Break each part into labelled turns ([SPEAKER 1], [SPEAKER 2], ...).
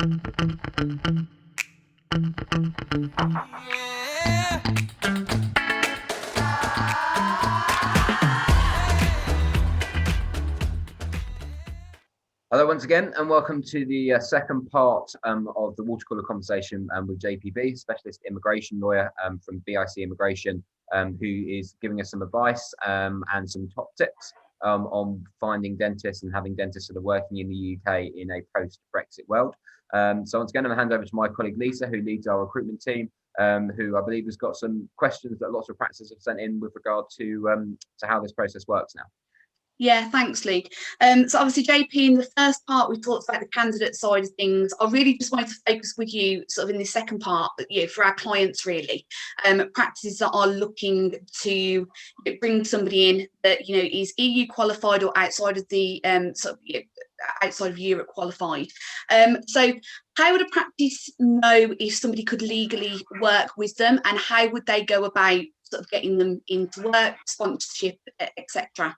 [SPEAKER 1] Hello once again, and welcome to the second part of the water cooler conversation with JPB, specialist immigration lawyer from BIC Immigration, who is giving us some advice and some top tips on finding dentists and having dentists that are working in the UK in a post-Brexit world. So once again, I'm going to hand over to my colleague Lisa, who leads our recruitment team, who I believe has got some questions that lots of practices have sent in with regard to how this process works now.
[SPEAKER 2] Yeah, thanks, Luke. So obviously, JP, in the first part, we talked about the candidate side of things. I really just wanted to focus with you sort of in the second part, for our clients, really. Practices that are looking to bring somebody in that, is EU qualified or outside of the outside of Europe qualified. So how would a practice know if somebody could legally work with them, and how would they go about sort of getting them into work, sponsorship, etc.?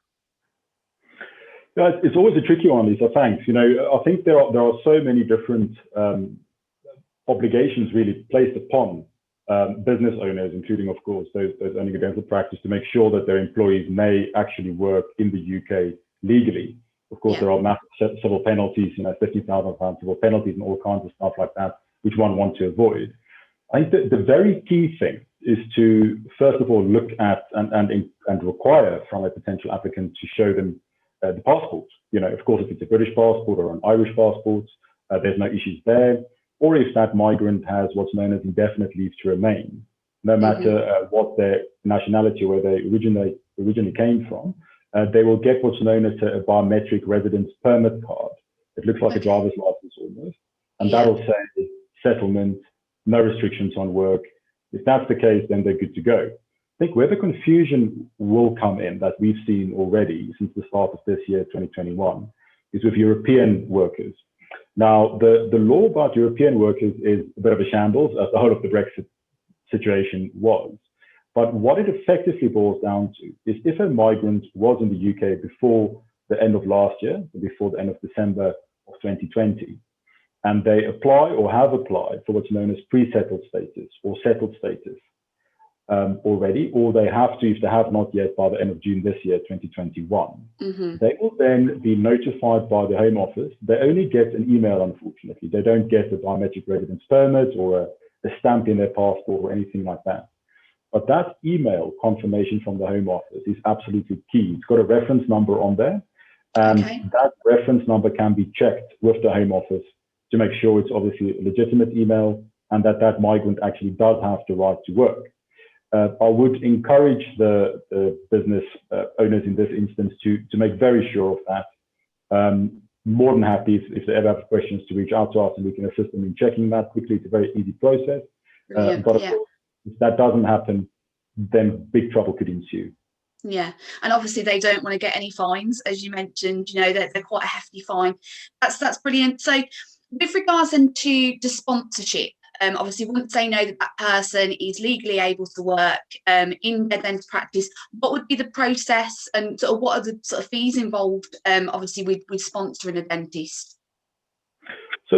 [SPEAKER 3] Yeah, it's always a tricky one, Lisa. Thanks. I think there are so many different obligations really placed upon business owners, including, of course, those owning a dental practice, to make sure that their employees may actually work in the UK legally. Of course, there are massive civil penalties, £50,000 civil penalties and all kinds of stuff like that, which one wants to avoid. I think the very key thing is to, first of all, look at and require from a potential applicant to show them the passport. Of course, if it's a British passport or an Irish passport, there's no issues there. Or if that migrant has what's known as indefinite leave to remain, no matter what their nationality or where they originally came from, they will get what's known as a biometric residence permit card. It looks like a driver's license almost, and that'll say settlement, no restrictions on work. If that's the case, then they're good to go. I think where the confusion will come in, that we've seen already since the start of this year, 2021, is with European workers. Now, the law about European workers is a bit of a shambles, as the whole of the Brexit situation was. But what it effectively boils down to is if a migrant was in the UK before the end of last year, before the end of December of 2020, and they apply or have applied for what's known as pre-settled status or settled status, already, or they have to, if they have not yet, by the end of June this year, 2021. They will then be notified by the Home Office. They only get an email, unfortunately. They don't get a biometric residence permit or a stamp in their passport or anything like that. But that email confirmation from the Home Office is absolutely key. It's got a reference number on there, and that reference number can be checked with the Home Office to make sure it's obviously a legitimate email and that migrant actually does have the right to work. I would encourage the business owners in this instance to make very sure of that. More than happy if they ever have questions to reach out to us and we can assist them in checking that quickly. It's a very easy process. But of course, if that doesn't happen, then big trouble could ensue.
[SPEAKER 2] Yeah, and obviously they don't want to get any fines, as you mentioned. They're quite a hefty fine. That's brilliant. So, with regards then to sponsorship. Obviously, once they know that person is legally able to work in their dental practice, what would be the process and sort of what are the sort of fees involved, obviously, with sponsoring a dentist?
[SPEAKER 3] So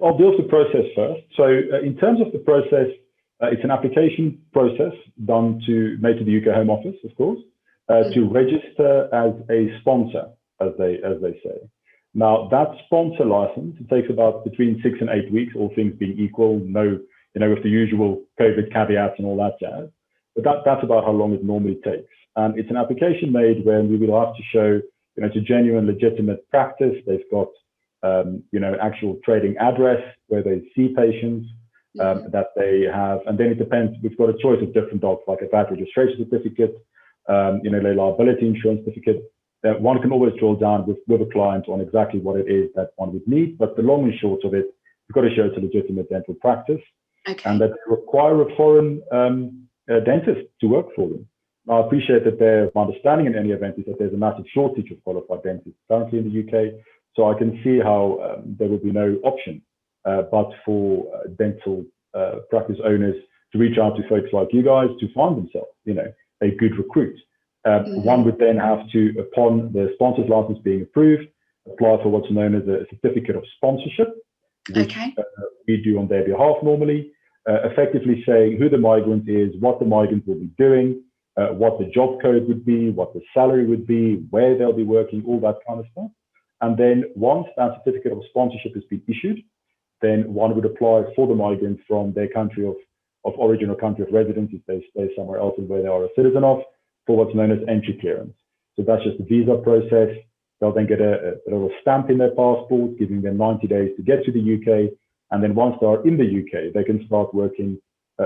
[SPEAKER 3] I'll deal with the process first. So in terms of the process, it's an application process made to the UK Home Office, of course, to register as a sponsor, as they say. Now, that sponsor license, it takes about between 6 and 8 weeks, all things being equal, with the usual COVID caveats and all that jazz. But that's about how long it normally takes. And it's an application made where we will have to show, it's a genuine, legitimate practice. They've got, an actual trading address where they see patients that they have. And then it depends. We've got a choice of different docs, like a VAT registration certificate, a liability insurance certificate. One can always drill down with a client on exactly what it is that one would need, but the long and short of it, you've got to show it's a legitimate dental practice, and that they require a foreign dentist to work for them. Now, I appreciate that my understanding in any event is that there's a massive shortage of qualified dentists currently in the UK, so I can see how there will be no option but for dental practice owners to reach out to folks like you guys to find themselves, a good recruit. One would then have to, upon the sponsor's license being approved, apply for what's known as a certificate of sponsorship. which
[SPEAKER 2] Okay.
[SPEAKER 3] we do on their behalf normally, effectively saying who the migrant is, what the migrant will be doing, what the job code would be, what the salary would be, where they'll be working, all that kind of stuff. And then once that certificate of sponsorship has been issued, then one would apply for the migrant from their country of origin or country of residence, if they stay somewhere else and where they are a citizen of, for what's known as entry clearance. So that's just the visa process. They'll then get a little stamp in their passport, giving them 90 days to get to the UK. And then once they are in the UK, they can start working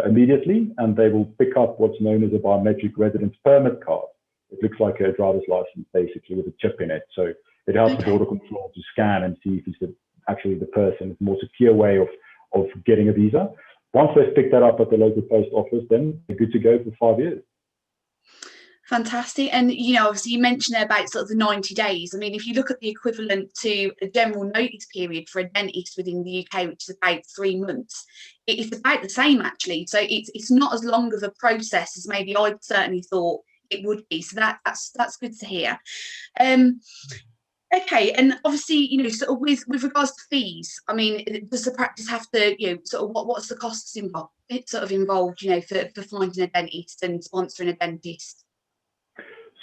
[SPEAKER 3] immediately, and they will pick up what's known as a biometric residence permit card. It looks like a driver's license, basically, with a chip in it. So it helps the border control to scan and see if it's actually the person. It's a more secure way of getting a visa. Once they've picked that up at the local post office, then they're good to go for 5 years.
[SPEAKER 2] Fantastic. And, obviously you mentioned there about sort of the 90 days. I mean, if you look at the equivalent to a general notice period for a dentist within the UK, which is about 3 months, it's about the same, actually. So it's not as long of a process as maybe I certainly thought it would be. So that's good to hear. Okay, and obviously, sort of with regards to fees, I mean, does the practice have to, sort of what's the costs involved? It's sort of involved, for finding a dentist and sponsoring a dentist.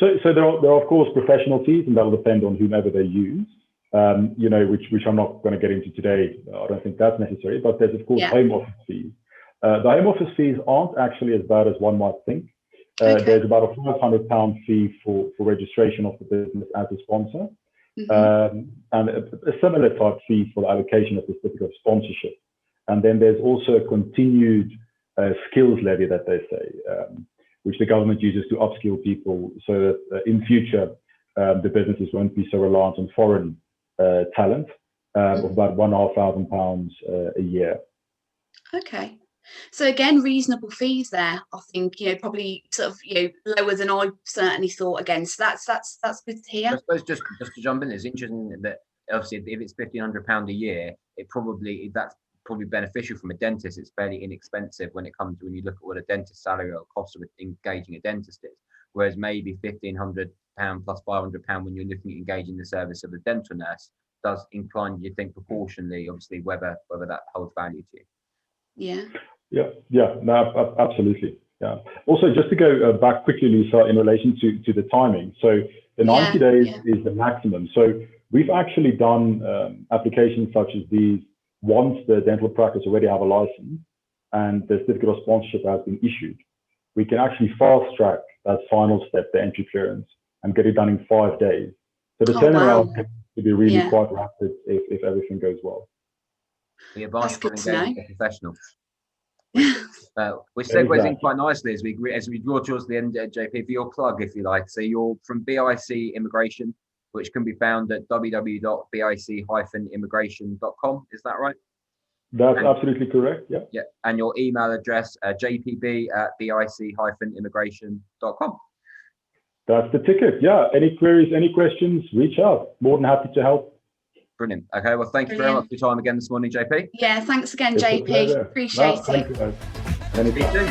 [SPEAKER 3] So there are of course professional fees, and that will depend on whomever they use. Which I'm not going to get into today. I don't think that's necessary. But there's of course home office fees. The home office fees aren't actually as bad as one might think.
[SPEAKER 2] Okay.
[SPEAKER 3] There's about a £500 fee for registration of the business as a sponsor. And a similar type fee for the allocation of the certificate of sponsorship. And then there's also a continued skills levy that they say, which the government uses to upskill people so that in future the businesses won't be so reliant on foreign talent of about £1,500 a year.
[SPEAKER 2] Okay. So again, reasonable fees there. I think probably sort of lower than I certainly thought. Again, so that's good to hear.
[SPEAKER 1] I suppose just to jump in, it's interesting that obviously if it's £1,500 a year, that's probably beneficial from a dentist. It's fairly inexpensive when you look at what a dentist salary or cost of engaging a dentist is. Whereas maybe £1,500 plus £500 when you're looking at engaging the service of a dental nurse does incline you think proportionally, obviously whether that holds value to you.
[SPEAKER 3] Yeah, no, absolutely. Yeah. Also, just to go back quickly, Lisa, in relation to the timing. So the 90 days is the maximum. So we've actually done applications such as these once the dental practice already have a license and the certificate of sponsorship has been issued. We can actually fast track that final step, the entry clearance, and get it done in 5 days. So the turnaround can be really quite rapid if everything goes well.
[SPEAKER 1] The advantage of engaging a professional. Which segues in quite nicely as we draw towards the end, JP, for your plug, if you like. So you're from BIC Immigration, which can be found at www.bic-immigration.com. Is that right?
[SPEAKER 3] That's absolutely correct. Yeah.
[SPEAKER 1] Yeah. And your email address, jpb@bic-immigration.com.
[SPEAKER 3] That's the ticket. Yeah. Any queries, any questions, reach out. More than happy to help.
[SPEAKER 1] Brilliant. Okay. Well, thank you very much for your time again this morning, JP.
[SPEAKER 2] Yeah. Thanks again, JP. Appreciate it.
[SPEAKER 3] Thank you.
[SPEAKER 1] Speak soon.